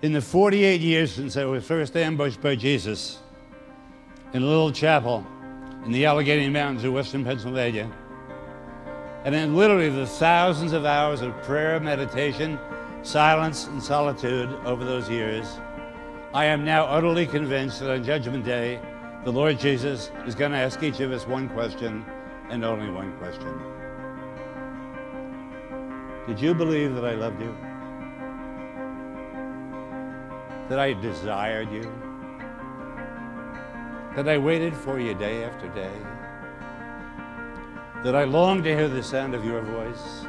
In the 48 years since I was first ambushed by Jesus in a little chapel in the Allegheny Mountains of western Pennsylvania, and in literally the thousands of hours of prayer, meditation, silence, and solitude over those years, I am now utterly convinced that on Judgment Day, the Lord Jesus is going to ask each of us one question, and only one question. Did you believe that I loved you? That I desired you? That I waited for you day after day? That I longed to hear the sound of your voice?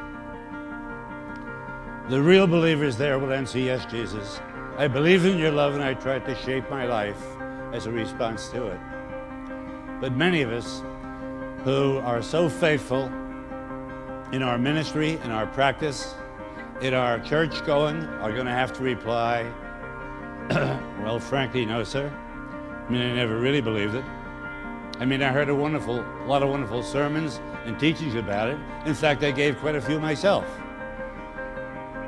The real believers there will answer, yes, Jesus. I believe in your love and I tried to shape my life as a response to it. But many of us who are so faithful in our ministry, in our practice, in our church going, are going to have to reply, well, frankly, no, sir. I mean, I never really believed it. I mean, I heard a lot of wonderful sermons and teachings about it. In fact, I gave quite a few myself.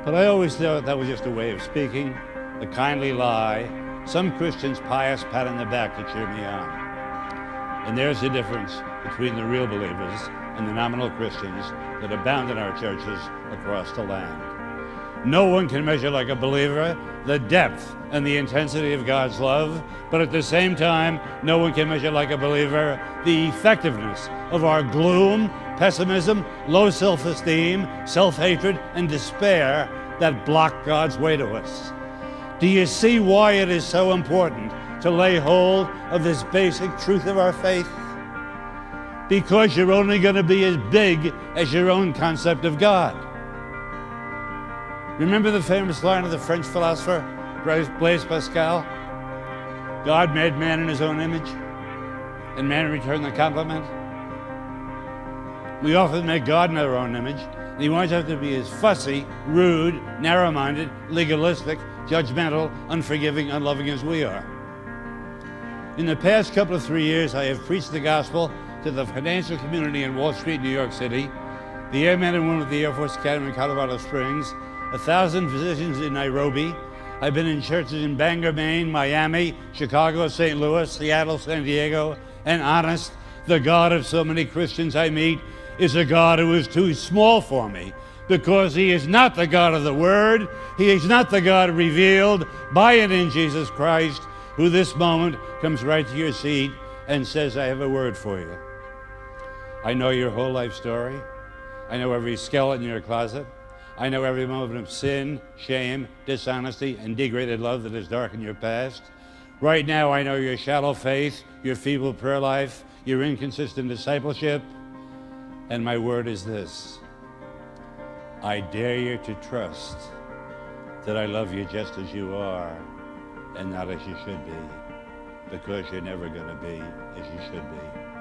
But I always thought that was just a way of speaking, a kindly lie, some Christian's pious pat on the back to cheer me on. And there's the difference between the real believers and the nominal Christians that abound in our churches across the land. No one can measure like a believer the depth and the intensity of God's love, but at the same time, no one can measure like a believer the effectiveness of our gloom, pessimism, low self-esteem, self-hatred, and despair that block God's way to us. Do you see why it is so important to lay hold of this basic truth of our faith? Because you're only going to be as big as your own concept of God. Remember the famous line of the French philosopher Blaise Pascal? God made man in his own image, and man returned the compliment. We often make God in our own image, and he wants us to be as fussy, rude, narrow-minded, legalistic, judgmental, unforgiving, unloving as we are. In the past couple of 3 years, I have preached the gospel to the financial community in Wall Street, New York City, the airmen and women of the Air Force Academy in Colorado Springs, 1,000 physicians in Nairobi. I've been in churches in Bangor, Maine, Miami, Chicago, St. Louis, Seattle, San Diego, and honest, the God of so many Christians I meet is a God who is too small for me, because he is not the God of the Word. He is not the God revealed by and in Jesus Christ, who this moment comes right to your seat and says, I have a word for you. I know your whole life story. I know every skeleton in your closet. I know every moment of sin, shame, dishonesty, and degraded love that has darkened your past. Right now, I know your shallow faith, your feeble prayer life, your inconsistent discipleship. And my word is this: I dare you to trust that I love you just as you are and not as you should be, because you're never going to be as you should be.